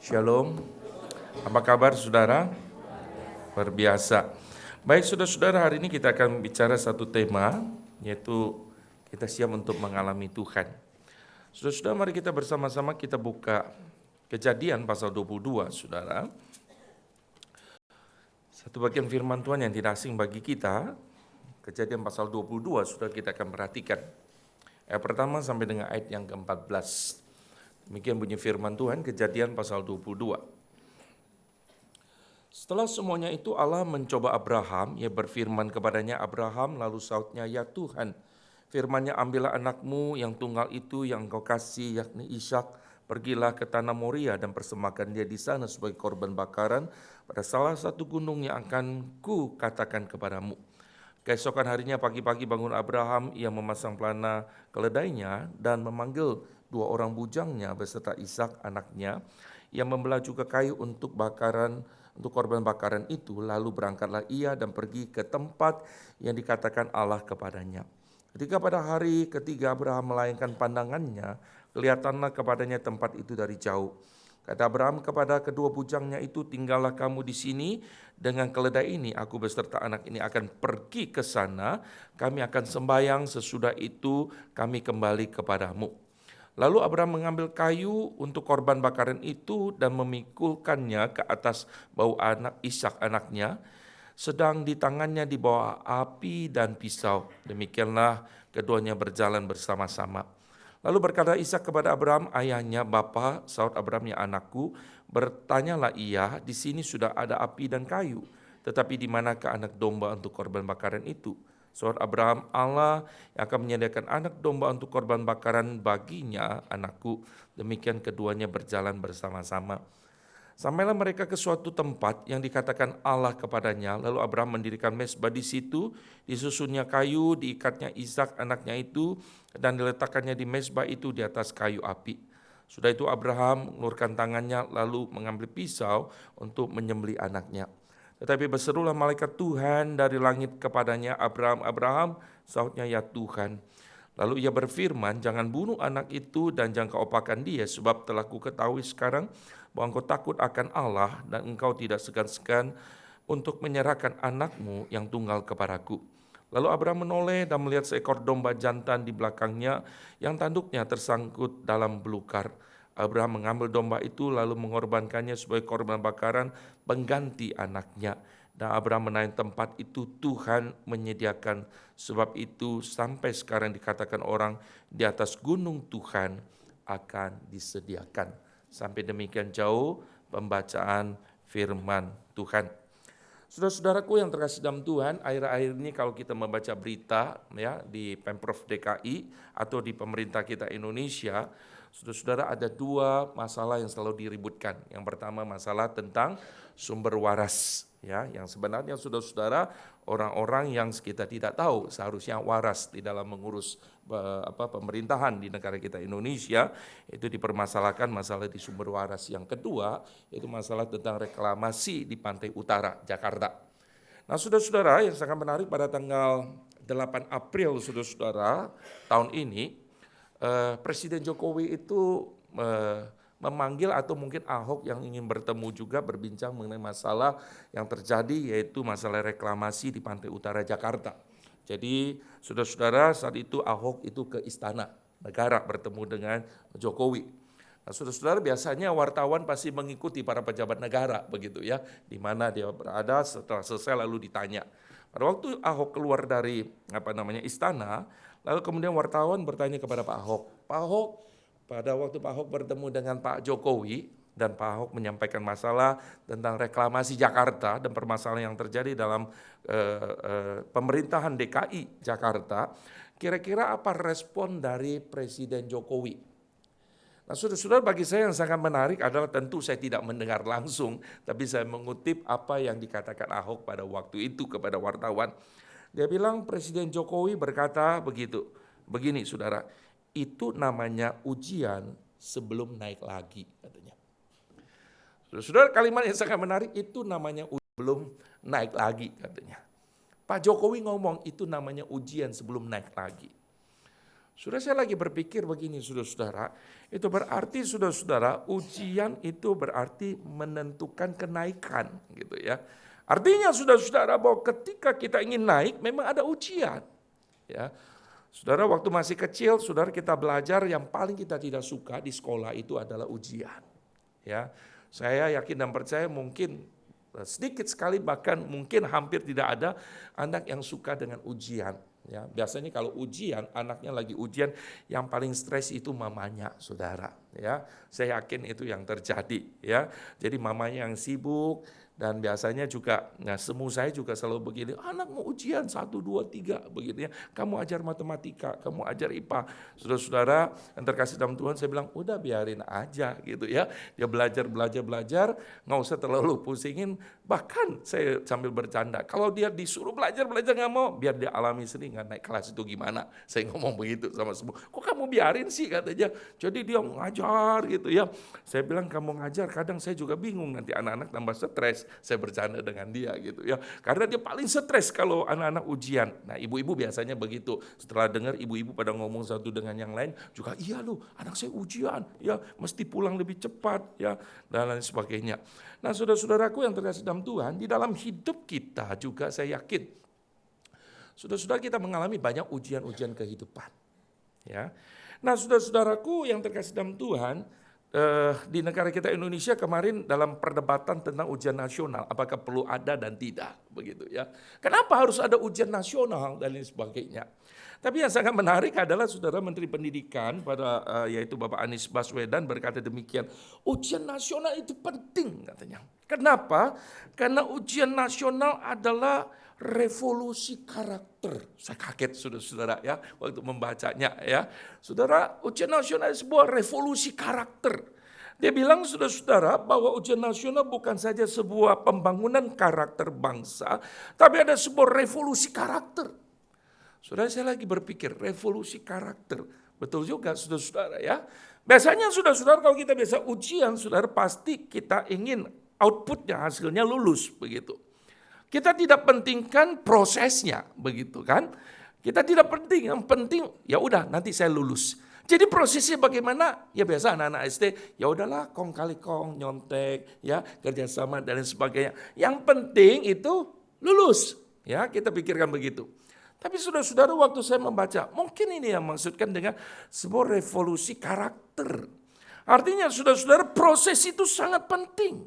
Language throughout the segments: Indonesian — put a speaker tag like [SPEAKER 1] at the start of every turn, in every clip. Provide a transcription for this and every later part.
[SPEAKER 1] Shalom, apa kabar saudara? Luar biasa. Baik saudara-saudara, hari ini kita akan bicara satu tema, yaitu kita siap untuk mengalami Tuhan. Saudara-saudara, mari kita bersama-sama kita buka Kejadian pasal 22, saudara. Satu bagian firman Tuhan yang tidak asing bagi kita, Kejadian pasal 22, saudara, kita akan perhatikan. Ayat pertama sampai dengan ayat yang ke-14. Demikian bunyi firman Tuhan, Kejadian pasal 22. Setelah semuanya itu Allah mencoba Abraham, ia berfirman kepadanya, Abraham, lalu sautnya, ya Tuhan, firman-Nya, ambillah anakmu yang tunggal itu yang engkau kasih, yakni Ishak, pergilah ke tanah Moria dan persembahkan dia di sana sebagai korban bakaran pada salah satu gunung yang akan ku katakan kepadamu. Keesokan harinya pagi-pagi bangun Abraham, ia memasang pelana keledainya dan memanggil dua orang bujangnya beserta Ishak anaknya, yang membelah juga kayu untuk korban bakaran itu. Lalu berangkatlah ia dan pergi ke tempat yang dikatakan Allah kepadanya. Ketika pada hari ketiga Abraham melayangkan pandangannya, kelihatanlah kepadanya tempat itu dari jauh. Kata Abraham kepada kedua bujangnya itu, tinggallah kamu di sini dengan keledai ini, aku beserta anak ini akan pergi ke sana, kami akan sembahyang, sesudah itu kami kembali kepadamu. Lalu Abraham mengambil kayu untuk korban bakaran itu dan memikulkannya ke atas bahu anak Ishak anaknya, sedang di tangannya dibawa api dan pisau. Demikianlah keduanya berjalan bersama-sama. Lalu berkata Ishak kepada Abraham, ayahnya, Bapa, saut Abraham, ya anakku, bertanyalah ia, di sini sudah ada api dan kayu, tetapi di manakah anak domba untuk korban bakaran itu? Saud Abraham, Allah yang akan menyediakan anak domba untuk korban bakaran baginya, anakku. Demikian keduanya berjalan bersama-sama. Sampailah mereka ke suatu tempat yang dikatakan Allah kepadanya. Lalu Abraham mendirikan mezbah di situ, disusunnya kayu, diikatnya Ishak anaknya itu, dan diletakkannya di mezbah itu di atas kayu api. Sudah itu Abraham mengulurkan tangannya lalu mengambil pisau untuk menyembelih anaknya. Tetapi berserulah malaikat Tuhan dari langit kepadanya, Abraham, Abraham, sautnya, ya Tuhan. Lalu ia berfirman, jangan bunuh anak itu dan jangan kau apakan dia, sebab telah ku ketahui sekarang bahwa engkau takut akan Allah dan engkau tidak segan-segan untuk menyerahkan anakmu yang tunggal kepadaku. Lalu Abraham menoleh dan melihat seekor domba jantan di belakangnya yang tanduknya tersangkut dalam belukar. Abraham mengambil domba itu lalu mengorbankannya sebagai korban bakaran pengganti anaknya. Dan Abraham menaik tempat itu Tuhan menyediakan, sebab itu sampai sekarang dikatakan orang di atas gunung Tuhan akan disediakan. Sampai demikian jauh pembacaan firman Tuhan. Saudara-saudaraku yang terkasih dalam Tuhan, akhir-akhir ini kalau kita membaca berita ya di Pemprov DKI atau di pemerintah kita Indonesia, saudara-saudara, ada dua masalah yang selalu diributkan. Yang pertama masalah tentang sumber waras, ya, yang sebenarnya saudara-saudara orang-orang yang kita tidak tahu seharusnya waras di dalam mengurus pemerintahan di negara kita Indonesia, itu dipermasalahkan masalah di sumber waras. Yang kedua itu masalah tentang reklamasi di pantai utara Jakarta. Nah, saudara-saudara, yang sangat menarik pada tanggal 8 April saudara-saudara tahun ini, Presiden Jokowi itu memanggil atau mungkin Ahok yang ingin bertemu juga berbincang mengenai masalah yang terjadi, yaitu masalah reklamasi di pantai utara Jakarta. Jadi saudara-saudara, saat itu Ahok itu ke Istana Negara bertemu dengan Jokowi. Nah, saudara-saudara, biasanya wartawan pasti mengikuti para pejabat negara begitu ya, di mana dia berada, setelah selesai lalu ditanya. Pada waktu Ahok keluar dari istana, lalu kemudian wartawan bertanya kepada Pak Ahok, Pak Ahok, pada waktu Pak Ahok bertemu dengan Pak Jokowi dan Pak Ahok menyampaikan masalah tentang reklamasi Jakarta dan permasalahan yang terjadi dalam pemerintahan DKI Jakarta, kira-kira apa respon dari Presiden Jokowi? Nah, saudara-saudara, bagi saya yang sangat menarik adalah tentu saya tidak mendengar langsung, tapi saya mengutip apa yang dikatakan Ahok pada waktu itu kepada wartawan. Dia bilang Presiden Jokowi berkata begini saudara, itu namanya ujian sebelum naik lagi katanya. Saudara, kalimat yang sangat menarik, itu namanya ujian sebelum naik lagi katanya. Pak Jokowi ngomong itu namanya ujian sebelum naik lagi. Sudah saya lagi berpikir begini, saudara-saudara, itu berarti saudara-saudara ujian itu berarti menentukan kenaikan gitu ya. Artinya saudara-saudara bahwa ketika kita ingin naik memang ada ujian. Ya. Saudara waktu masih kecil, saudara kita belajar yang paling kita tidak suka di sekolah itu adalah ujian. Ya. Saya yakin dan percaya mungkin sedikit sekali bahkan mungkin hampir tidak ada anak yang suka dengan ujian. Ya, biasanya kalau ujian, anaknya lagi ujian, yang paling stres itu mamanya, saudara. Ya, saya yakin itu yang terjadi. Ya, jadi mamanya yang sibuk dan biasanya juga, nah semu saya juga selalu begini, anak mau ujian 1, 2, 3 begitu ya. Kamu ajar matematika, kamu ajar IPA. Saudara-saudara yang terkasih dalam Tuhan, saya bilang udah biarin aja gitu ya. Dia belajar, nggak usah terlalu pusingin. Bahkan saya sambil bercanda, kalau dia disuruh belajar nggak mau, biar dia alami sendiri nggak naik kelas itu gimana. Saya ngomong begitu sama semua. Kok kamu biarin sih katanya. Jadi dia ngajar gitu ya. Saya bilang kamu ngajar, kadang saya juga bingung nanti anak-anak tambah stres. Saya bercanda dengan dia gitu ya. Karena dia paling stres kalau anak-anak ujian. Nah ibu-ibu biasanya begitu. Setelah dengar ibu-ibu pada ngomong satu dengan yang lain, juga iya loh anak saya ujian. Ya mesti pulang lebih cepat ya dan lain sebagainya. Nah saudara-saudaraku yang terkasih dalam Tuhan, di dalam hidup kita juga saya yakin, saudara-saudara kita mengalami banyak ujian-ujian kehidupan. Ya. Nah saudara-saudaraku yang terkasih dalam Tuhan, di negara kita Indonesia kemarin dalam perdebatan tentang ujian nasional, apakah perlu ada dan tidak, begitu ya. Kenapa harus ada ujian nasional dan lain sebagainya. Tapi yang sangat menarik adalah saudara Menteri Pendidikan yaitu Bapak Anies Baswedan berkata demikian, ujian nasional itu penting katanya. Kenapa? Karena ujian nasional adalah revolusi karakter. Saya kaget saudara-saudara ya waktu membacanya ya. Saudara, ujian nasional sebuah revolusi karakter. Dia bilang saudara-saudara bahwa ujian nasional bukan saja sebuah pembangunan karakter bangsa, tapi ada sebuah revolusi karakter. Saudara, saya lagi berpikir revolusi karakter. Betul juga saudara-saudara ya. Biasanya saudara-saudara kalau kita biasa ujian, saudara pasti kita ingin outputnya, hasilnya lulus begitu. Kita tidak pentingkan prosesnya, begitu kan? Kita tidak penting, yang penting ya udah nanti saya lulus. Jadi prosesnya bagaimana? Ya biasa anak-anak SD, ya udahlah kong kali kong, nyontek, ya kerjasama dan lain sebagainya. Yang penting itu lulus, ya kita pikirkan begitu. Tapi saudara-saudara waktu saya membaca, mungkin ini yang maksudkan dengan sebuah revolusi karakter. Artinya saudara-saudara proses itu sangat penting.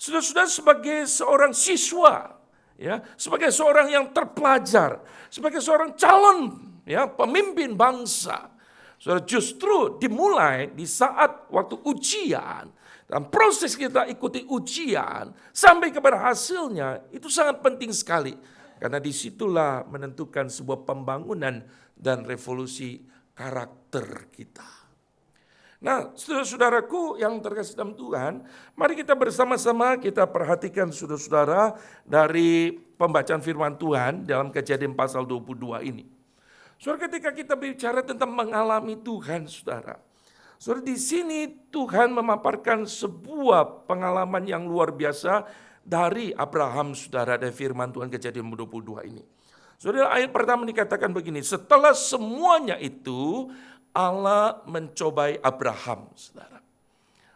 [SPEAKER 1] Saudara-saudara sebagai seorang siswa, ya, sebagai seorang yang terpelajar, sebagai seorang calon ya pemimpin bangsa, saudara justru dimulai di saat waktu ujian. Dalam proses kita ikuti ujian sampai kepada hasilnya itu sangat penting sekali. Karena disitulah menentukan sebuah pembangunan dan revolusi karakter kita. Nah, saudara-saudaraku yang terkasih dalam Tuhan, mari kita bersama-sama kita perhatikan saudara-saudara dari pembacaan firman Tuhan dalam Kejadian pasal 22 ini. Saudara, ketika kita bicara tentang mengalami Tuhan, saudara di sini Tuhan memaparkan sebuah pengalaman yang luar biasa dari Abraham, saudara, dari firman Tuhan Kejadian 22 ini. Saudara, ayat pertama dikatakan begini, setelah semuanya itu Allah mencobai Abraham, saudara.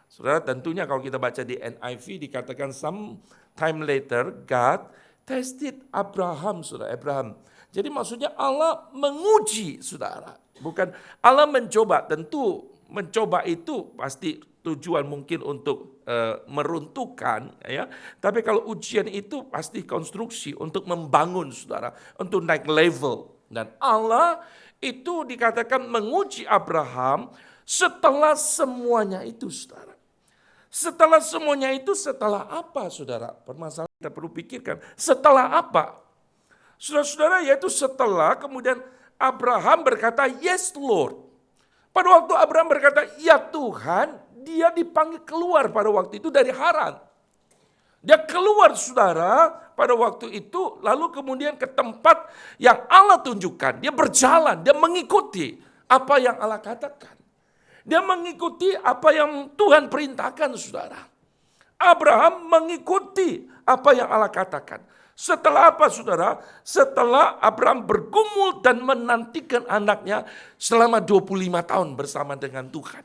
[SPEAKER 1] Saudara, tentunya kalau kita baca di NIV dikatakan sometime later God tested Abraham, saudara, Abraham. Jadi maksudnya Allah menguji, saudara. Bukan Allah mencoba, tentu mencoba itu pasti tujuan mungkin untuk meruntuhkan, ya. Tapi kalau ujian itu pasti konstruksi untuk membangun, saudara, untuk naik level. Dan Allah itu dikatakan menguji Abraham setelah semuanya itu, saudara. Setelah semuanya itu, setelah apa, saudara? Permasalahan kita perlu pikirkan, setelah apa? Saudara-saudara, yaitu setelah kemudian Abraham berkata, yes Lord. Pada waktu Abraham berkata, ya Tuhan, dia dipanggil keluar pada waktu itu dari Haran. Dia keluar, saudara, pada waktu itu, lalu kemudian ke tempat yang Allah tunjukkan. Dia berjalan, dia mengikuti apa yang Allah katakan. Dia mengikuti apa yang Tuhan perintahkan, saudara. Abraham mengikuti apa yang Allah katakan. Setelah apa saudara? Setelah Abraham bergumul dan menantikan anaknya selama 25 tahun bersama dengan Tuhan.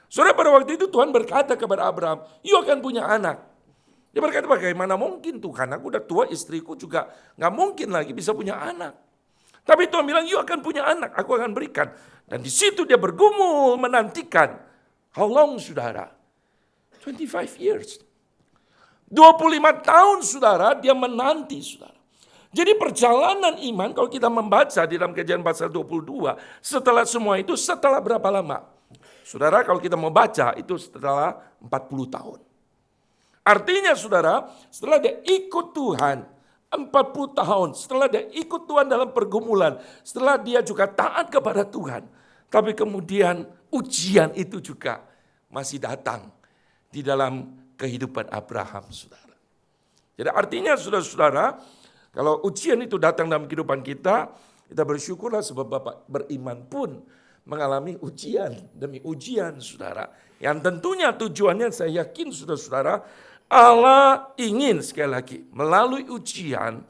[SPEAKER 1] Saudara, pada waktu itu Tuhan berkata kepada Abraham, "You akan punya anak." Dia berkata, "Bagaimana mungkin Tuhan? Aku udah tua, istriku juga gak mungkin lagi bisa punya anak." Tapi Tuhan bilang, "You akan punya anak, aku akan berikan." Dan di situ dia bergumul menantikan. How long, saudara? 25 years. 25 tahun saudara, dia menanti saudara. Jadi perjalanan iman, kalau kita membaca di dalam Kejadian pasal 22, setelah semua itu, setelah berapa lama? Saudara, kalau kita mau baca, itu setelah 40 tahun. Artinya saudara, setelah dia ikut Tuhan, 40 tahun, setelah dia ikut Tuhan dalam pergumulan, setelah dia juga taat kepada Tuhan, tapi kemudian ujian itu juga masih datang di dalam kehidupan Abraham, saudara. Jadi artinya saudara-saudara, kalau ujian itu datang dalam kehidupan kita bersyukurlah sebab Bapak beriman pun mengalami ujian demi ujian, saudara. Yang tentunya tujuannya saya yakin saudara-saudara, Allah ingin sekali lagi melalui ujian,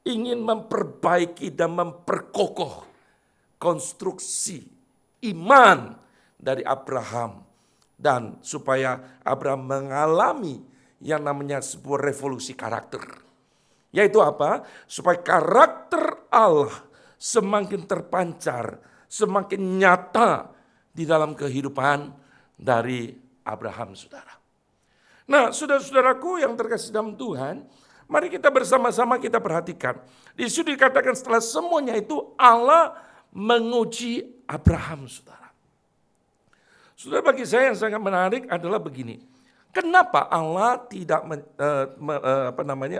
[SPEAKER 1] ingin memperbaiki dan memperkokoh konstruksi iman dari Abraham. Dan supaya Abraham mengalami yang namanya sebuah revolusi karakter. Yaitu apa? Supaya karakter Allah semakin terpancar, semakin nyata di dalam kehidupan dari Abraham, saudara. Nah, saudara-saudaraku yang terkasih dalam Tuhan, mari kita bersama-sama kita perhatikan. Di situ dikatakan setelah semuanya itu Allah menguji Abraham, saudara. Saudara, bagi saya yang sangat menarik adalah begini. Kenapa Allah tidak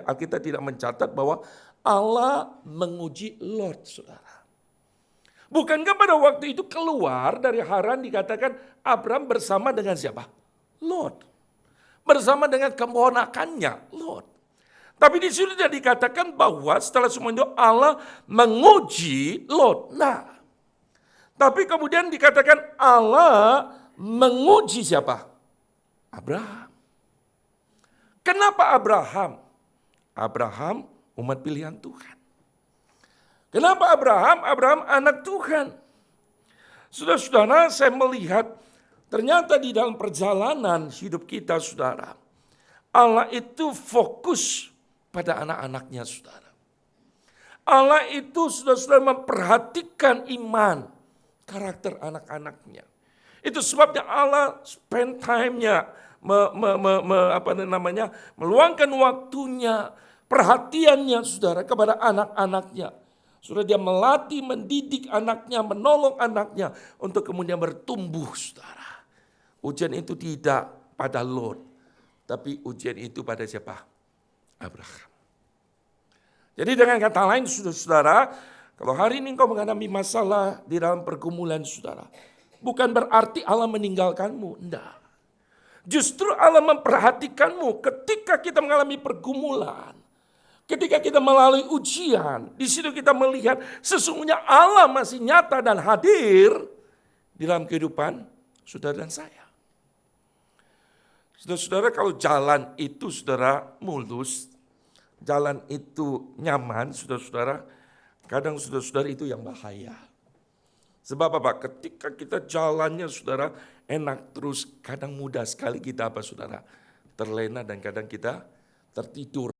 [SPEAKER 1] Alkitab tidak mencatat bahwa Allah menguji Lot, saudara? Bukankah pada waktu itu keluar dari Haran dikatakan Abraham bersama dengan siapa? Lot. Bersama dengan keponakannya, Lot. Tapi di sini sudah dikatakan bahwa setelah semua itu Allah menguji Lot. Nah, tapi kemudian dikatakan Allah menguji siapa? Abraham. Kenapa Abraham? Abraham umat pilihan Tuhan. Kenapa Abraham? Abraham anak Tuhan. Saudara-saudara, saya melihat ternyata di dalam perjalanan hidup kita, saudara, Allah itu fokus pada anak-anaknya, saudara. Allah itu saudara-saudara memperhatikan iman, karakter anak-anaknya. Itu sebabnya Allah spend time-nya, meluangkan waktunya, perhatiannya saudara kepada anak-anaknya. Saudara, dia melatih, mendidik anaknya, menolong anaknya untuk kemudian bertumbuh, saudara. Ujian itu tidak pada Lot, tapi ujian itu pada siapa? Abraham. Jadi dengan kata lain saudara, kalau hari ini engkau mengalami masalah di dalam pergumulan saudara, bukan berarti Allah meninggalkanmu, enggak. Justru Allah memperhatikanmu ketika kita mengalami pergumulan. Ketika kita melalui ujian, di situ kita melihat sesungguhnya Allah masih nyata dan hadir di dalam kehidupan saudara dan saya. Saudara-saudara, kalau jalan itu saudara mulus, jalan itu nyaman, saudara-saudara, kadang saudara-saudara itu yang bahaya. Sebab apa? Ketika kita jalannya saudara enak terus, kadang mudah sekali kita apa saudara? Terlena dan kadang kita tertidur.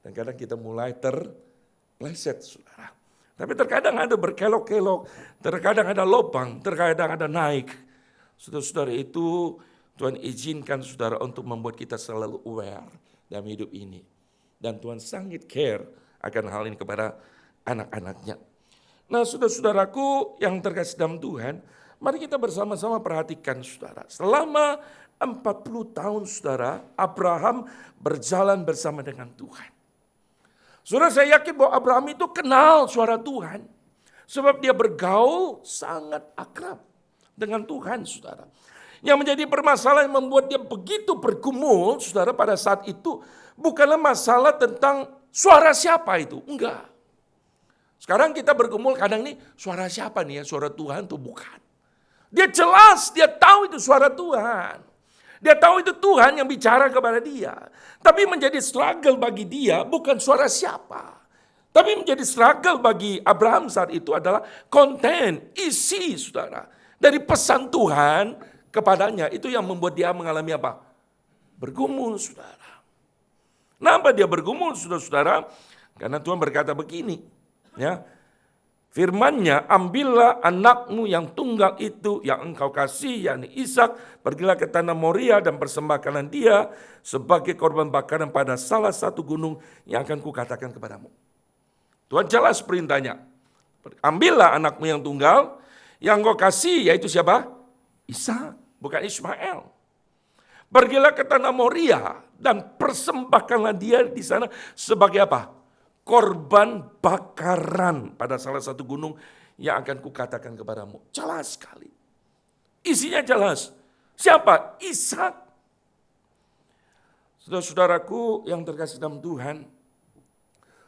[SPEAKER 1] Dan kadang kita mulai terpleset, saudara. Tapi terkadang ada berkelok-kelok, terkadang ada lubang, terkadang ada naik. Saudara-saudara, itu Tuhan izinkan saudara untuk membuat kita selalu aware dalam hidup ini. Dan Tuhan sangat care akan hal ini kepada anak-anaknya. Nah, saudara-saudaraku yang terkasih dalam Tuhan, mari kita bersama-sama perhatikan saudara. Selama 40 tahun saudara, Abraham berjalan bersama dengan Tuhan. Saudara, saya yakin bahwa Abraham itu kenal suara Tuhan. Sebab dia bergaul sangat akrab dengan Tuhan, saudara. Yang menjadi permasalahan yang membuat dia begitu bergumul, saudara, pada saat itu bukanlah masalah tentang suara siapa itu. Enggak. Sekarang kita bergumul kadang nih, suara siapa nih ya? Suara Tuhan tuh bukan. Dia jelas, dia tahu itu suara Tuhan. Dia tahu itu Tuhan yang bicara kepada dia. Tapi menjadi struggle bagi dia bukan suara siapa. Tapi menjadi struggle bagi Abraham saat itu adalah konten, isi saudara. Dari pesan Tuhan kepadanya itu yang membuat dia mengalami apa? Bergumul saudara. Kenapa dia bergumul saudara-saudara? Karena Tuhan berkata begini. Ya, firman-Nya, ambillah anakmu yang tunggal itu yang engkau kasih, yakni Ishak, pergilah ke tanah Moria dan persembahkanlah dia sebagai korban bakaran pada salah satu gunung yang akan kukatakan kepadamu. Tuhan jelas perintahnya. Ambillah anakmu yang tunggal, yang engkau kasih, yaitu siapa? Ishak, bukan Ismail. Pergilah ke tanah Moria dan persembahkanlah dia di sana sebagai apa? Korban bakaran pada salah satu gunung yang akan kukatakan kepadamu. Jelas sekali. Isinya jelas. Siapa? Ishak. Saudara-saudaraku yang terkasih dalam Tuhan,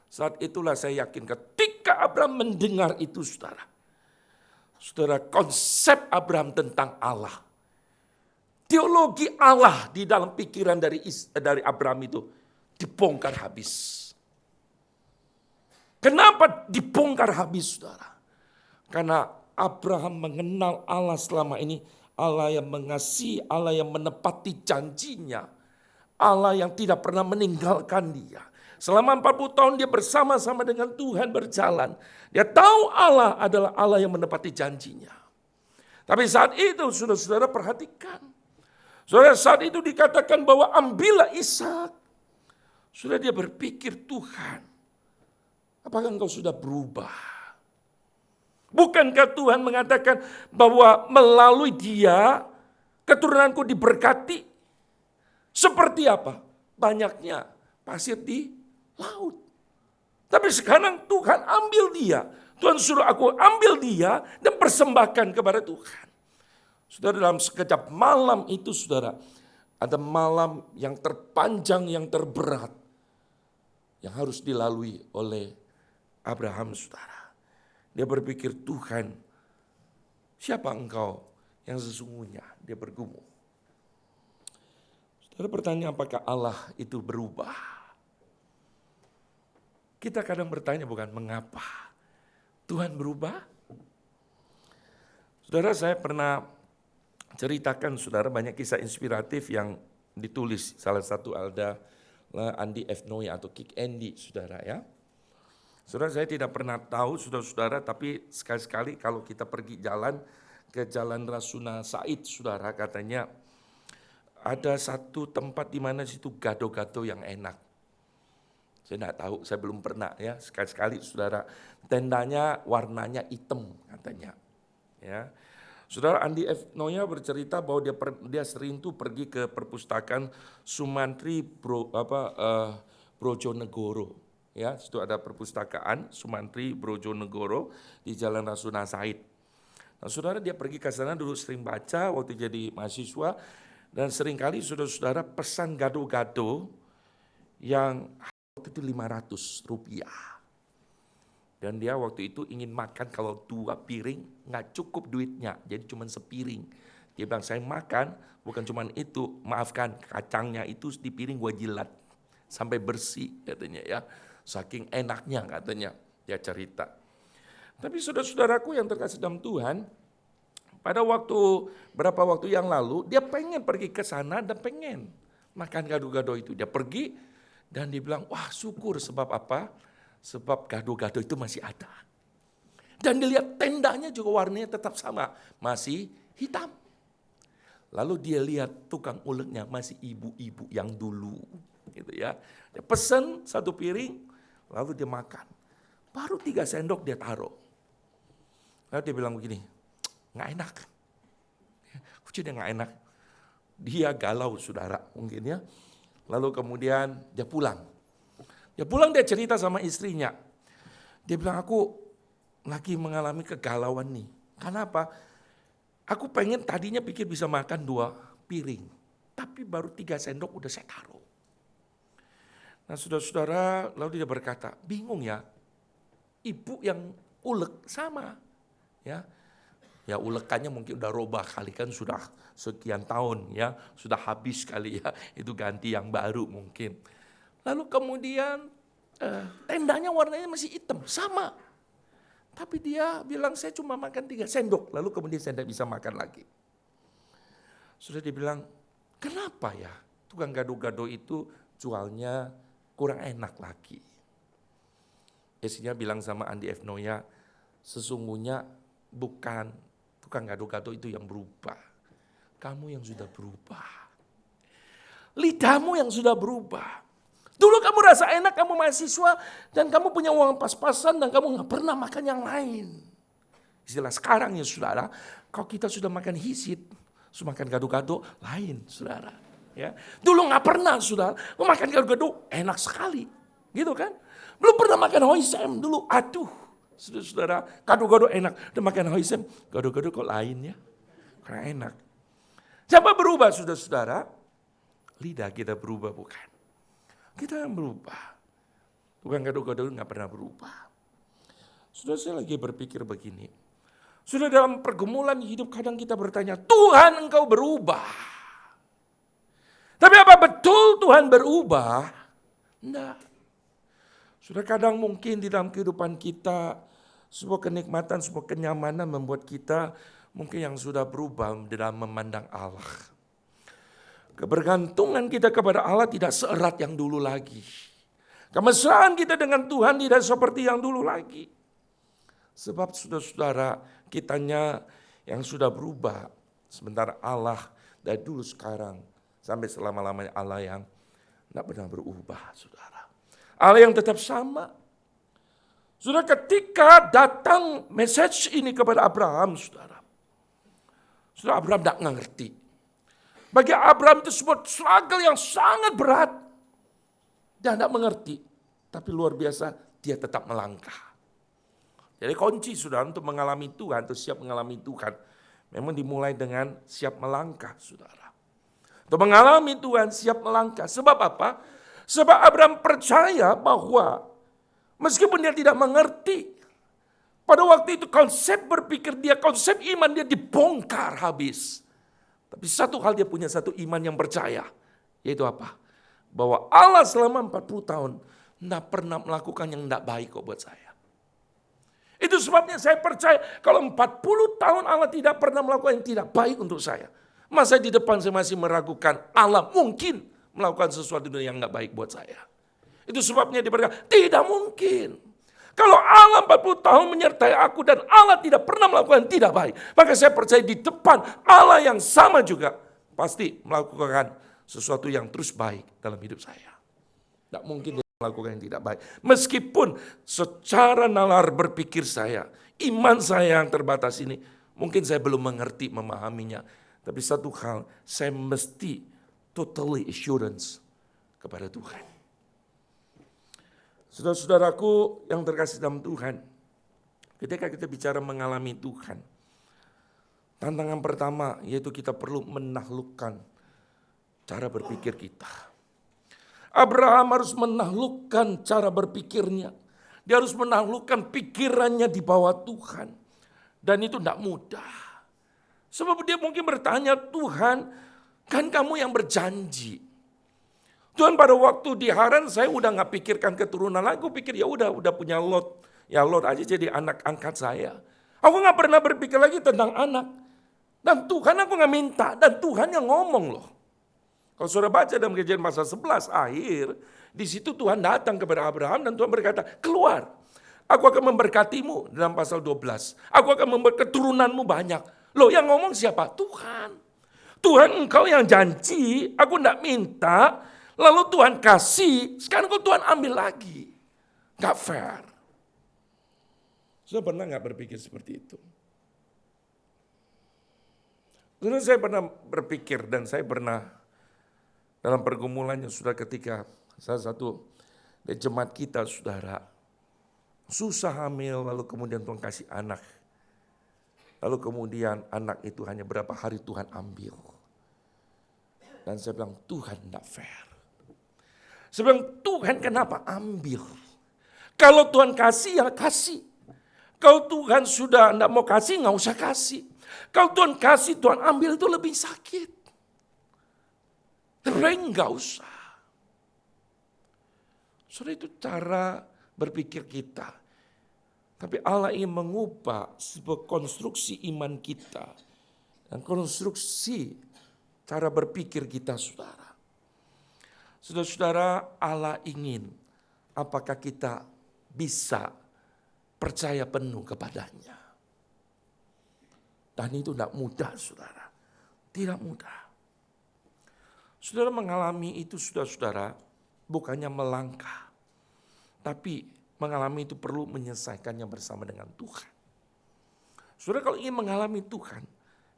[SPEAKER 1] saat itulah saya yakin ketika Abraham mendengar itu saudara. Saudara, konsep Abraham tentang Allah. Teologi Allah di dalam pikiran dari Abraham itu dibongkar habis. Kenapa dibongkar habis, saudara? Karena Abraham mengenal Allah selama ini. Allah yang mengasihi, Allah yang menepati janjinya. Allah yang tidak pernah meninggalkan dia. Selama 40 tahun dia bersama-sama dengan Tuhan berjalan. Dia tahu Allah adalah Allah yang menepati janjinya. Tapi saat itu, saudara-saudara perhatikan. Saudara, saat itu dikatakan bahwa ambillah Ishak. Sudah dia berpikir, Tuhan, apakah engkau sudah berubah? Bukankah Tuhan mengatakan bahwa melalui dia keturunanku diberkati? Seperti apa? Banyaknya pasir di laut. Tapi sekarang Tuhan ambil dia. Tuhan suruh aku ambil dia dan persembahkan kepada Tuhan. Saudara, dalam sekejap malam itu saudara, ada malam yang terpanjang, yang terberat, yang harus dilalui oleh Abraham saudara. Dia berpikir, Tuhan, siapa engkau yang sesungguhnya? Dia bergumul. Saudara bertanya, apakah Allah itu berubah? Kita kadang bertanya bukan mengapa Tuhan berubah. Saudara, saya pernah ceritakan saudara banyak kisah inspiratif yang ditulis. Salah satu ada Andy F. Noy atau Kick Andy saudara ya. Saudara, saya tidak pernah tahu saudara-saudara, tapi sekali-sekali kalau kita pergi jalan ke Jalan Rasuna Said saudara, katanya ada satu tempat di mana situ gado-gado yang enak. Saya tidak tahu, saya belum pernah ya. Sekali-sekali saudara, tendanya warnanya hitam katanya. Ya. Saudara, Andi F. Noya bercerita bahwa dia sering tuh pergi ke perpustakaan Sumantri Brojonegoro. Ya, situ ada perpustakaan Sumantri Brojonegoro di Jalan Rasuna Said. Nah, saudara, dia pergi ke sana dulu sering baca waktu jadi mahasiswa, dan seringkali saudara-saudara pesan gado-gado yang waktu itu Rp500. Dan dia waktu itu ingin makan kalau 2 piring, nggak cukup duitnya, jadi cuma sepiring. Dia bilang, saya makan bukan cuma itu, maafkan kacangnya itu di piring gua jilat sampai bersih katanya ya. Saking enaknya katanya, dia cerita. Tapi saudara-saudaraku yang terkasih dalam Tuhan, pada beberapa waktu yang lalu, dia pengen pergi ke sana dan pengen makan gado-gado itu. Dia pergi dan dia bilang, wah syukur, sebab apa? Sebab gado-gado itu masih ada. Dan dilihat tendanya juga warnanya tetap sama, masih hitam. Lalu dia lihat tukang uleknya masih ibu-ibu yang dulu. Gitu ya. Dia pesen 1 piring, lalu dia makan. Baru 3 sendok dia taruh. Lalu dia bilang begini, nggak enak. Kok dia nggak enak? Dia galau saudara mungkin ya. Lalu kemudian dia pulang. Dia cerita sama istrinya. Dia bilang, aku lagi mengalami kegalauan nih. Kenapa? Aku pengen tadinya pikir bisa makan 2 piring. Tapi baru 3 sendok udah saya taruh. Nah saudara-saudara, lalu dia berkata, bingung ya. Ibu yang ulek sama. Ya, Ya ulekannya mungkin udah robah kali kan sudah sekian tahun ya, sudah habis kali ya, itu ganti yang baru mungkin. Lalu kemudian tendanya warnanya masih hitam, sama. Tapi dia bilang saya cuma makan 3 sendok, lalu kemudian saya tidak bisa makan lagi. Sudah dibilang, kenapa ya tukang gado-gado itu jualnya kurang enak lagi. Istrinya bilang sama Andi F. Noya, sesungguhnya bukan tukang gado-gado itu yang berubah. Kamu yang sudah berubah. Lidahmu yang sudah berubah. Dulu kamu rasa enak, kamu mahasiswa, dan kamu punya uang pas-pasan, dan kamu gak pernah makan yang lain. Istilah sekarang ya saudara, kalau kita sudah makan hisit, sudah makan gado-gado, lain saudara. Ya. Dulu gak pernah saudara, makan gado-gado enak sekali. Gitu kan? Belum pernah makan hoisem dulu, aduh. Saudara, gado-gado enak. Udah makan hoisem, gado-gado kok lain ya. Karena enak. Siapa berubah saudara-saudara? Lidah kita berubah bukan? Kita yang berubah. Tukang gado-gado gak pernah berubah. Sudah saya lagi berpikir begini. Sudah dalam pergumulan hidup kadang kita bertanya, Tuhan engkau berubah. Tapi apa betul Tuhan berubah? Enggak. Sudah kadang mungkin di dalam kehidupan kita, sebuah kenikmatan, sebuah kenyamanan membuat kita mungkin yang sudah berubah dalam memandang Allah. Kebergantungan kita kepada Allah tidak seerat yang dulu lagi. Kemesraan kita dengan Tuhan tidak seperti yang dulu lagi. Sebab saudara-saudara kitanya yang sudah berubah. Sementara Allah dari dulu sekarang sampai selama-lamanya Allah yang tidak pernah berubah saudara. Allah yang tetap sama. Saudara ketika datang message ini kepada Abraham saudara. Saudara Abraham tidak ngerti. Bagi Abraham itu sebuah struggle yang sangat berat. Dia tidak mengerti. Tapi luar biasa dia tetap melangkah. Jadi kunci saudara untuk mengalami Tuhan, atau siap mengalami Tuhan. Memang dimulai dengan siap melangkah saudara. Untuk mengalami Tuhan siap melangkah. Sebab apa? Sebab Abraham percaya bahwa meskipun dia tidak mengerti. Pada waktu itu konsep berpikir dia, konsep iman dia dibongkar habis. Tapi satu hal dia punya satu iman yang percaya. Yaitu apa? Bahwa Allah selama 40 tahun tidak pernah melakukan yang tidak baik kok buat saya. Itu sebabnya saya percaya kalau 40 tahun Allah tidak pernah melakukan yang tidak baik untuk saya. Masa di depan saya masih meragukan Allah mungkin melakukan sesuatu yang tidak baik buat saya. Itu sebabnya dia berkata, tidak mungkin. Kalau Allah 40 tahun menyertai aku dan Allah tidak pernah melakukan yang tidak baik. Maka saya percaya di depan Allah yang sama juga pasti melakukan sesuatu yang terus baik dalam hidup saya. Tidak mungkin dia melakukan yang tidak baik. Meskipun secara nalar berpikir saya, iman saya yang terbatas ini, mungkin saya belum mengerti, memahaminya. Tapi satu hal, saya mesti totally assurance kepada Tuhan. Saudara-saudaraku yang terkasih dalam Tuhan, ketika kita bicara mengalami Tuhan, tantangan pertama yaitu kita perlu menaklukkan cara berpikir kita. Abraham harus menaklukkan cara berpikirnya. Dia harus menaklukkan pikirannya di bawah Tuhan. Dan itu tidak mudah. Sebab dia mungkin bertanya, Tuhan, kan kamu yang berjanji. Tuhan pada waktu di Haran saya udah gak pikirkan keturunan lagi. Aku pikir ya udah punya Lot. Ya Lot aja jadi anak angkat saya. Aku gak pernah berpikir lagi tentang anak. Dan Tuhan aku gak minta. Dan Tuhan yang ngomong loh. Kalau saudara baca dalam Kejadian pasal 11 akhir. Di situ Tuhan datang kepada Abraham dan Tuhan berkata, keluar. Aku akan memberkatimu dalam pasal 12. Aku akan memberkati keturunanmu banyak. Loh yang ngomong siapa? Tuhan. Tuhan engkau yang janji. Aku gak minta. Lalu Tuhan kasih, sekarang kok Tuhan ambil lagi. Gak fair. Sudah pernah gak berpikir seperti itu? Saya pernah berpikir dan saya pernah dalam pergumulannya sudah ketika salah satu dari jemaat kita saudara susah hamil lalu kemudian Tuhan kasih anak. Lalu kemudian anak itu hanya berapa hari Tuhan ambil. Dan saya bilang Tuhan gak fair. Saya bilang, Tuhan kenapa ambil? Kalau Tuhan kasih, ya kasih. Kalau Tuhan sudah tidak mau kasih, nggak usah kasih. Kalau Tuhan kasih, Tuhan ambil itu lebih sakit. Tapi enggak usah. Saudara, itu cara berpikir kita. Tapi Allah ingin mengubah sebuah konstruksi iman kita. Dan konstruksi cara berpikir kita, saudara. Saudara-saudara, Allah ingin apakah kita bisa percaya penuh kepadanya. Dan itu tidak mudah, saudara. Tidak mudah. Saudara mengalami itu, saudara-saudara, bukannya melangkah. Tapi mengalami itu perlu menyelesaikannya bersama dengan Tuhan. Saudara kalau ingin mengalami Tuhan,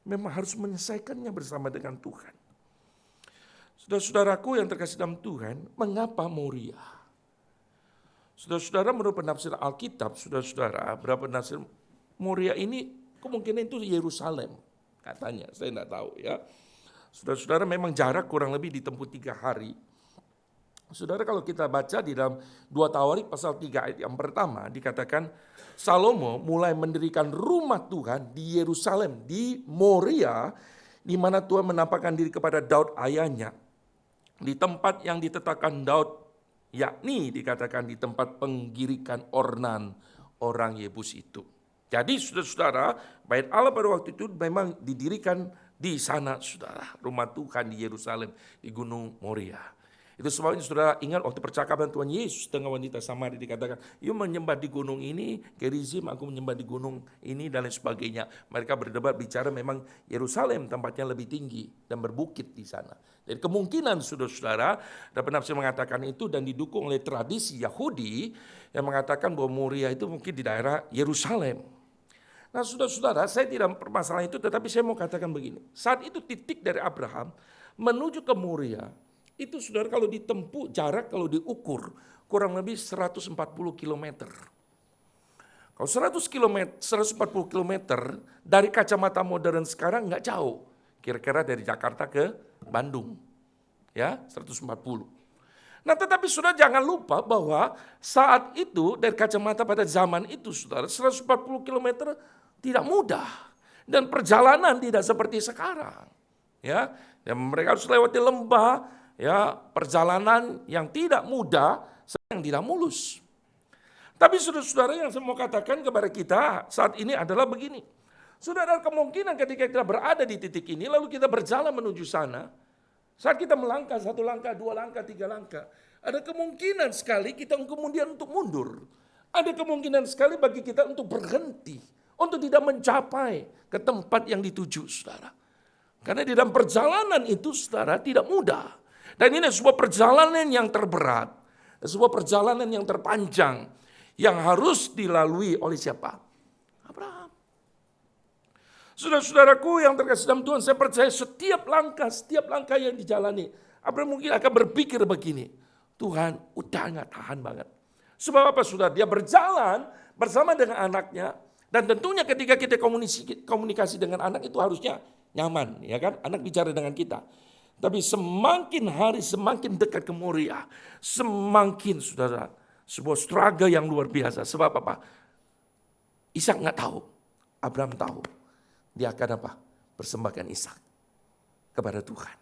[SPEAKER 1] memang harus menyelesaikannya bersama dengan Tuhan. Saudara-saudaraku yang terkasih dalam Tuhan, mengapa Moria? Saudara-saudara menurut penafsiran Alkitab, saudara-saudara, berapa penafsir Moria ini kemungkinan itu Yerusalem. Katanya, saya tidak tahu ya. Saudara-saudara memang jarak kurang lebih ditempuh 3 hari. Saudara kalau kita baca di dalam 2 Tawarik pasal 3 ayat yang pertama dikatakan Salomo mulai mendirikan rumah Tuhan di Yerusalem, di Moria, di mana Tuhan menampakkan diri kepada Daud ayahnya. Di tempat yang ditetapkan Daud, yakni dikatakan di tempat penggirikan Ornan orang Yebus itu. Jadi saudara-saudara, bait Allah pada waktu itu memang didirikan di sana saudara. Rumah Tuhan di Yerusalem, di Gunung Moria. Itu sebabnya saudara ingat waktu percakapan Tuhan Yesus dengan wanita Samaria dikatakan, "You menyembah di gunung ini, Gerizim, aku menyembah di gunung ini," dan lain sebagainya. Mereka berdebat bicara memang Yerusalem tempatnya lebih tinggi dan berbukit di sana. Jadi kemungkinan saudara-saudara, ada penafsir mengatakan itu dan didukung oleh tradisi Yahudi yang mengatakan bahwa Moria itu mungkin di daerah Yerusalem. Nah saudara-saudara, saya tidak permasalahan itu, tetapi saya mau katakan begini. Saat itu titik dari Abraham menuju ke Moria, itu saudara kalau ditempuh jarak, kalau diukur kurang lebih 140 km. Kalau 140 km dari kacamata modern sekarang nggak jauh. Kira-kira dari Jakarta ke Bandung. Ya, 140. Nah tetapi saudara jangan lupa bahwa saat itu dari kacamata pada zaman itu saudara 140 km tidak mudah. Dan perjalanan tidak seperti sekarang. Ya, dan mereka harus lewati lembah. Ya, perjalanan yang tidak mudah, yang tidak mulus. Tapi saudara-saudara yang saya mau katakan kepada kita saat ini adalah begini. Saudara, kemungkinan ketika kita berada di titik ini, lalu kita berjalan menuju sana, saat kita melangkah 1 langkah, 2 langkah, 3 langkah, ada kemungkinan sekali kita kemudian untuk mundur. Ada kemungkinan sekali bagi kita untuk berhenti, untuk tidak mencapai ke tempat yang dituju, saudara. Karena di dalam perjalanan itu, saudara, tidak mudah. Dan ini sebuah perjalanan yang terberat, sebuah perjalanan yang terpanjang, yang harus dilalui oleh siapa? Abraham. Saudara-saudaraku yang terkasih dalam Tuhan, saya percaya setiap langkah yang dijalani, Abraham mungkin akan berpikir begini, Tuhan udah gak tahan banget. Sebab apa saudara? Dia berjalan bersama dengan anaknya, dan tentunya ketika kita komunikasi dengan anak itu harusnya nyaman, ya kan? Anak bicara dengan kita. Tapi semakin hari semakin dekat ke Moria, semakin saudara sebuah struggle yang luar biasa. Sebab apa? Ishak nggak tahu, Abraham tahu. Dia akan apa? Persembahkan Ishak kepada Tuhan.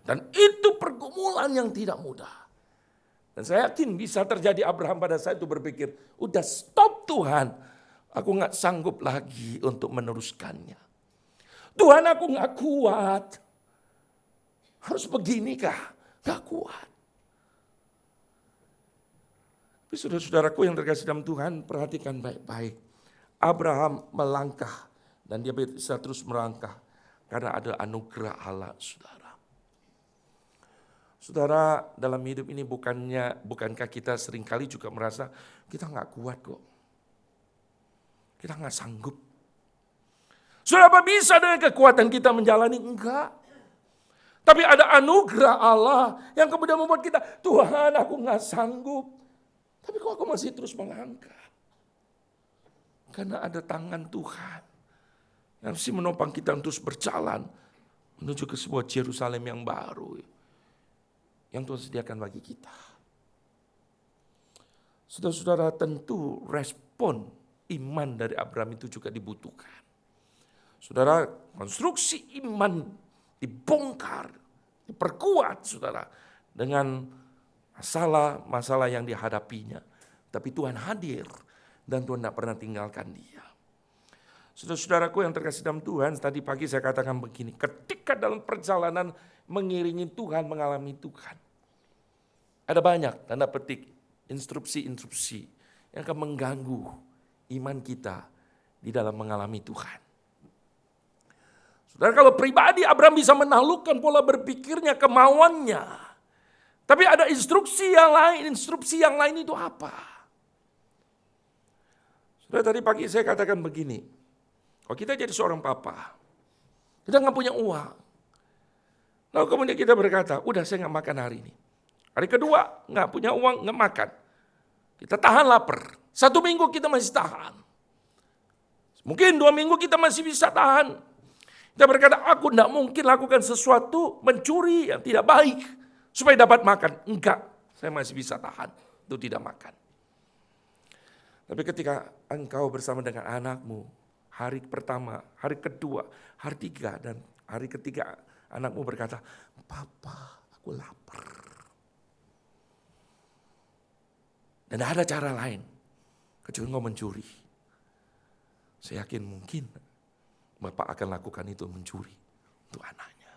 [SPEAKER 1] Dan itu pergumulan yang tidak mudah. Dan saya yakin bisa terjadi Abraham pada saat itu berpikir, udah stop Tuhan, aku nggak sanggup lagi untuk meneruskannya. Tuhan aku nggak kuat. Harus beginikah? Gak kuat. Tapi saudara-saudaraku yang terkasih dalam Tuhan, perhatikan baik-baik. Abraham melangkah dan dia bisa terus melangkah karena ada anugerah Allah, saudara. Saudara, dalam hidup ini bukankah kita seringkali juga merasa kita gak kuat kok. Kita gak sanggup. Saudara, apa bisa dengan kekuatan kita menjalani? Enggak. Tapi ada anugerah Allah yang kemudian membuat kita, Tuhan aku gak sanggup. Tapi kok aku masih terus melangkah? Karena ada tangan Tuhan yang mesti menopang kita terus berjalan menuju ke sebuah Yerusalem yang baru. Yang Tuhan sediakan bagi kita. Saudara-saudara, tentu respon iman dari Abraham itu juga dibutuhkan. Saudara, konstruksi iman dibongkar, diperkuat saudara dengan masalah-masalah yang dihadapinya. Tapi Tuhan hadir dan Tuhan tidak pernah tinggalkan dia. Saudara-saudaraku yang terkasih dalam Tuhan, tadi pagi saya katakan begini, ketika dalam perjalanan mengiringi Tuhan, mengalami Tuhan, ada banyak tanda petik, instruksi-instruksi yang akan mengganggu iman kita di dalam mengalami Tuhan. Saudara, kalau pribadi Abraham bisa menaklukkan pola berpikirnya, kemauannya. Tapi ada instruksi yang lain itu apa? Saudara, tadi pagi saya katakan begini, kalau kita jadi seorang papa, kita nggak punya uang. Lalu kemudian kita berkata, udah saya nggak makan hari ini. Hari kedua, nggak punya uang, nggak makan. Kita tahan lapar. 1 minggu kita masih tahan. Mungkin 2 minggu kita masih bisa tahan. Kita berkata, aku tidak mungkin lakukan sesuatu mencuri yang tidak baik supaya dapat makan. Enggak, saya masih bisa tahan. Itu tidak makan. Tapi ketika engkau bersama dengan anakmu, hari pertama, hari kedua, hari 3, dan hari ketiga anakmu berkata, Papa, aku lapar. Dan ada cara lain, kecuali engkau mencuri. Saya yakin mungkin Bapak akan lakukan itu, mencuri untuk anaknya.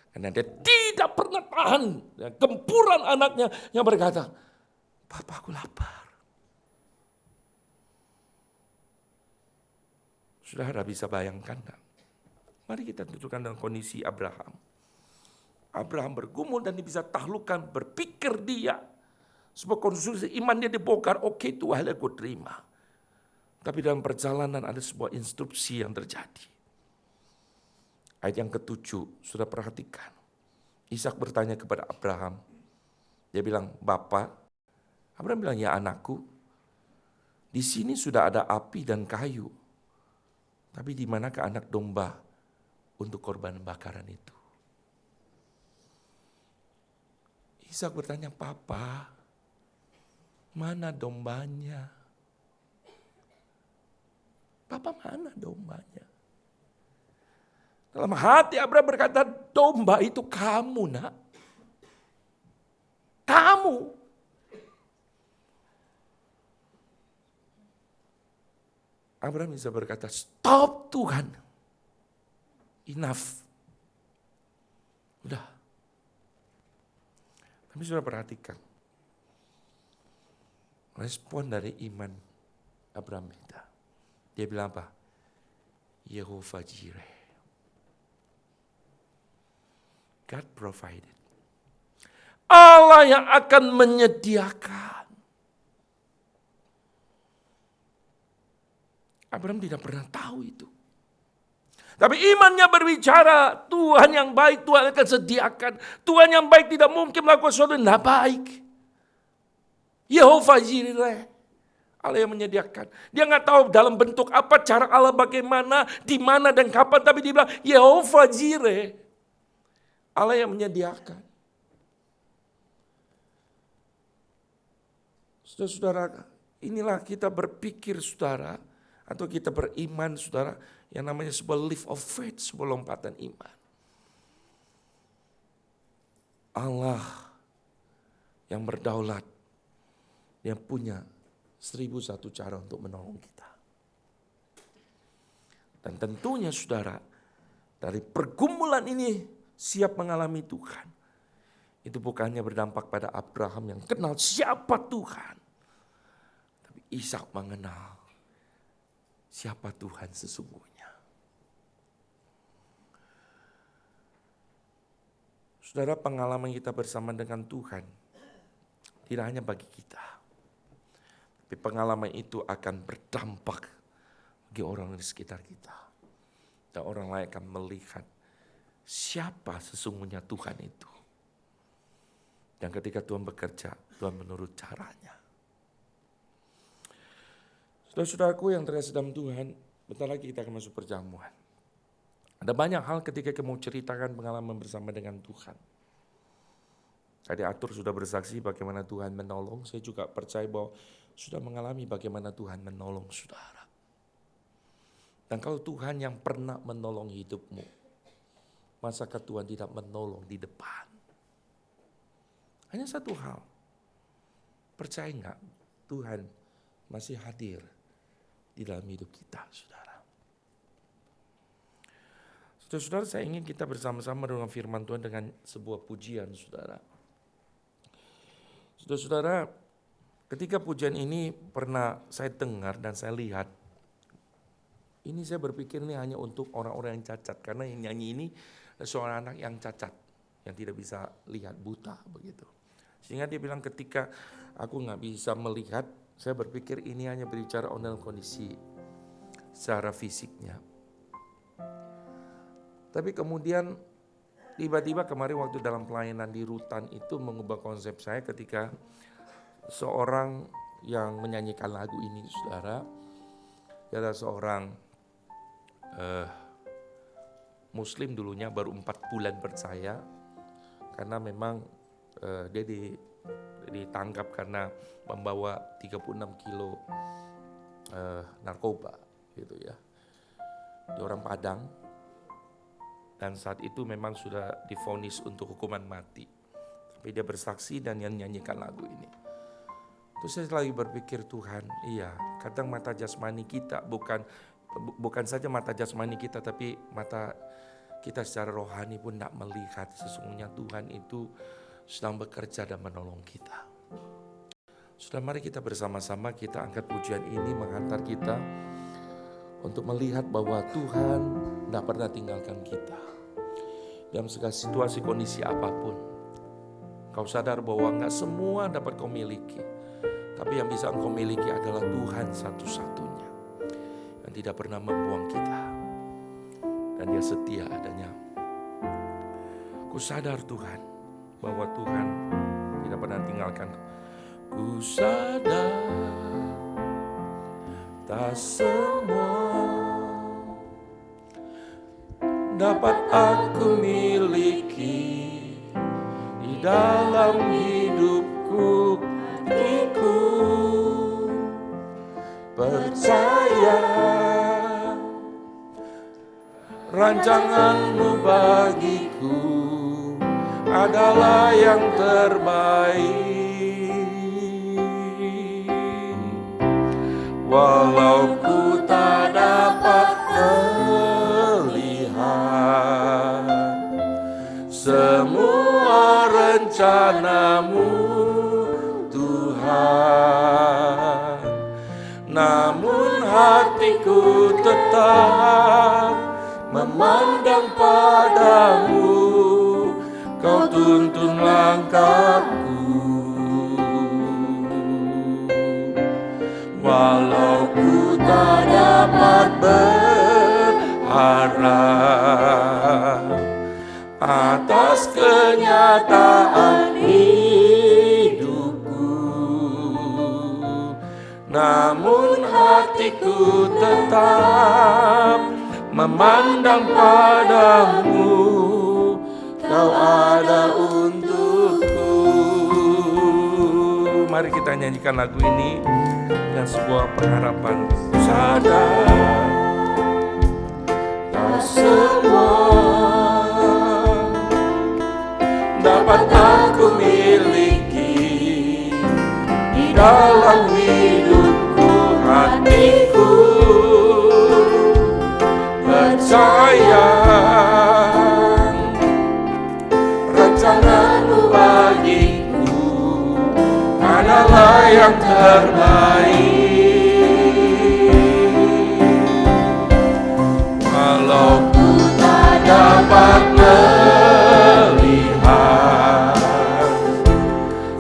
[SPEAKER 1] Karena dia tidak pernah tahan gempuran anaknya yang berkata, Papa, aku lapar. Saudara bisa bayangkan tak? Mari kita tentukan dalam kondisi Abraham. Abraham bergumul dan dia bisa taklukkan, berpikir dia. Sebuah konstruksi iman dia dibongkar, oke, Tuhan aku terima. Tapi dalam perjalanan ada sebuah instruksi yang terjadi. Ayat yang ke-7, sudah perhatikan. Ishak bertanya kepada Abraham. Dia bilang, Bapak. Abraham bilang, ya anakku. Di sini sudah ada api dan kayu. Tapi di manakah anak domba untuk korban bakaran itu? Ishak bertanya, Papa, mana dombanya? Papa, mana dombanya? Dalam hati Abraham berkata, domba itu kamu, nak. Kamu. Abraham bisa berkata, stop Tuhan. Enough. Udah. Tapi sudah perhatikan. Respon dari iman Abraham itu. Dia bilang apa? Yehovah Jireh. God provided. Allah yang akan menyediakan. Abraham tidak pernah tahu itu. Tapi imannya berbicara, Tuhan yang baik, Tuhan akan sediakan. Tuhan yang baik tidak mungkin melakukan sesuatu yang tidak baik. Yehovah Jireh, Allah yang menyediakan. Dia nggak tahu dalam bentuk apa, cara Allah bagaimana, di mana dan kapan. Tapi dia bilang, Yehovah Jireh, Allah yang menyediakan. Saudara-saudara, inilah kita berpikir saudara, atau kita beriman saudara, yang namanya sebuah leap of faith, sebuah lompatan iman. Allah yang berdaulat, yang punya 1001 cara untuk menolong kita. Dan tentunya saudara, dari pergumulan ini siap mengalami Tuhan. Itu bukannya berdampak pada Abraham yang kenal siapa Tuhan. Tapi Ishak mengenal siapa Tuhan sesungguhnya. Saudara, pengalaman kita bersama dengan Tuhan tidak hanya bagi kita. Tapi pengalaman itu akan berdampak bagi orang di sekitar kita. Dan orang lain akan melihat siapa sesungguhnya Tuhan itu. Dan ketika Tuhan bekerja, Tuhan menurut caranya. Saudara-saudaraku yang terkasih dalam Tuhan, bentar lagi kita akan masuk perjamuan. Ada banyak hal ketika kita mau ceritakan pengalaman bersama dengan Tuhan. Tadi Arthur sudah bersaksi bagaimana Tuhan menolong. Saya juga percaya bahwa sudah mengalami bagaimana Tuhan menolong saudara. Dan kalau Tuhan yang pernah menolong hidupmu, masakah Tuhan tidak menolong di depan? Hanya satu hal, percaya enggak Tuhan masih hadir di dalam hidup kita, saudara. Saudara-saudara, saya ingin kita bersama-sama dengan firman Tuhan dengan sebuah pujian, saudara. Saudara-saudara, ketika pujian ini pernah saya dengar dan saya lihat, ini saya berpikir ini hanya untuk orang-orang yang cacat, karena yang nyanyi ini seorang anak yang cacat, yang tidak bisa lihat, buta begitu. Sehingga dia bilang ketika aku nggak bisa melihat, saya berpikir ini hanya berbicara dalam kondisi secara fisiknya. Tapi kemudian tiba-tiba kemarin waktu dalam pelayanan di Rutan itu mengubah konsep saya ketika seorang yang menyanyikan lagu ini, saudara, dia adalah seorang Muslim dulunya, baru 4 bulan percaya, karena memang dia ditangkap karena membawa 36 kilo narkoba gitu ya. Dia orang Padang, dan saat itu memang sudah divonis untuk hukuman mati. Tapi dia bersaksi dan nyanyikan lagu ini. Terus saya lagi berpikir, Tuhan, iya, kadang mata jasmani kita bukan saja mata jasmani kita, tapi mata kita secara rohani pun tidak melihat sesungguhnya Tuhan itu sedang bekerja dan menolong kita. Sudah, mari kita bersama-sama kita angkat pujian ini menghantar kita untuk melihat bahwa Tuhan tidak pernah tinggalkan kita. Dalam segala situasi kondisi apapun, kau sadar bahwa enggak semua dapat kau miliki, tapi yang bisa engkau miliki adalah Tuhan satu-satunya yang tidak pernah membuang kita, dan Dia setia adanya. Ku sadar Tuhan bahwa Tuhan tidak pernah tinggalkan. Ku sadar tak semua dapat aku miliki di dalam hidupku. Hatiku percaya rancangan-Mu bagiku adalah yang terbaik. Walau ku tak dapat melihat semua rencana-Mu, Tuhan, namun hatiku tetap memandang padamu. Kau tuntun langkahku. Walau ku tak dapat berharap atas kenyataan hidupku, namun hatiku tetap memandang padamu. Kau ada untukku. Mari kita nyanyikan lagu ini dengan sebuah pengharapan. Sadar tak semua dapat aku miliki di dalam hidupku. Hatiku percaya rancangan-Mu bagiku adalah yang terbaik. Walau ku tak dapat melihat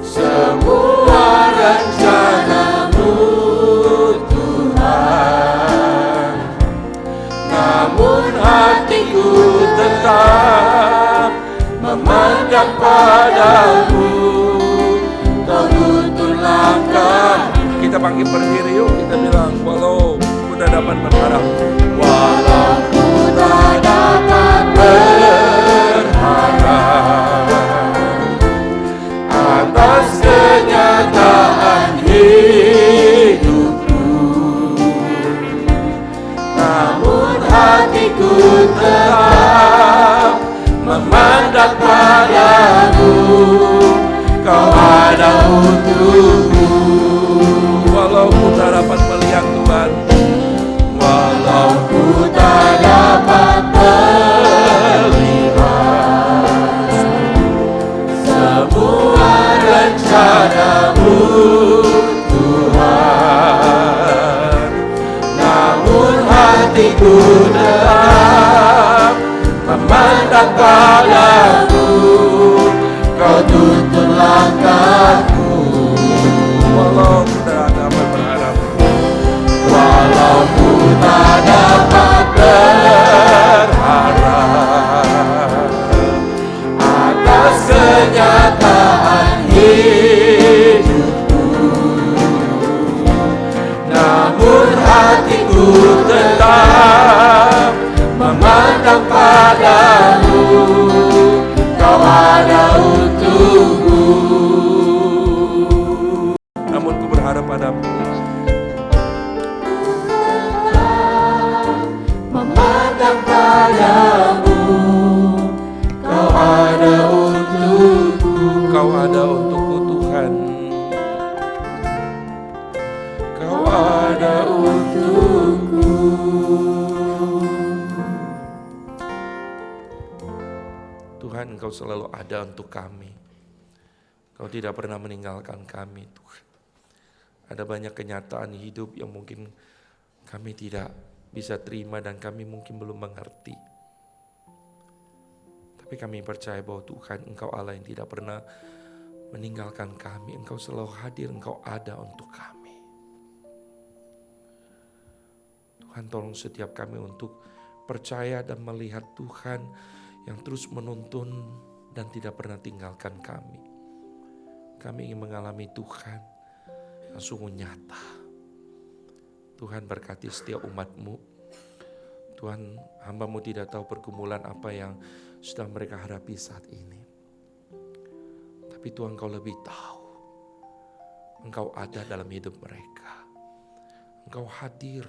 [SPEAKER 1] semua rencana-Mu, Tuhan, namun hatiku tetap memandang padamu. Kau tuntun langkah. Kita bangkit berdiri yuk, kita bilang, walau ku tak dapat berharap, walau ku tak dapat berharap atas kenyataan hidupku, namun hatiku tetap memandang padamu. Kau tuntun langkahku, walau ku tak dapat berharap, walau ku tak dapat berharap atas kenyataan hidupku, namun hatiku tetap memandang padamu. Kau ada untukku. Namun ku berharap padamu. Memandang padamu. Kau ada untukku. Kau ada untukku Tuhan. Kau ada untukku. Tuhan, Engkau selalu ada untuk kami. Engkau tidak pernah meninggalkan kami, Tuhan. Ada banyak kenyataan hidup yang mungkin kami tidak bisa terima dan kami mungkin belum mengerti. Tapi kami percaya bahwa Tuhan, Engkau Allah yang tidak pernah meninggalkan kami. Engkau selalu hadir, Engkau ada untuk kami. Tuhan, tolong setiap kami untuk percaya dan melihat Tuhan yang terus menuntun dan tidak pernah tinggalkan kami. Kami ingin mengalami Tuhan yang sungguh nyata. Tuhan, berkati setiap umat-Mu. Tuhan, hamba-Mu tidak tahu pergumulan apa yang sedang mereka hadapi saat ini. Tapi Tuhan, Engkau lebih tahu. Engkau ada dalam hidup mereka. Engkau hadir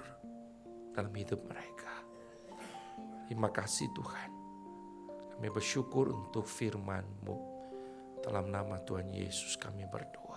[SPEAKER 1] dalam hidup mereka. Terima kasih Tuhan. Kami bersyukur untuk firman-Mu. Dalam nama Tuhan Yesus kami berdoa.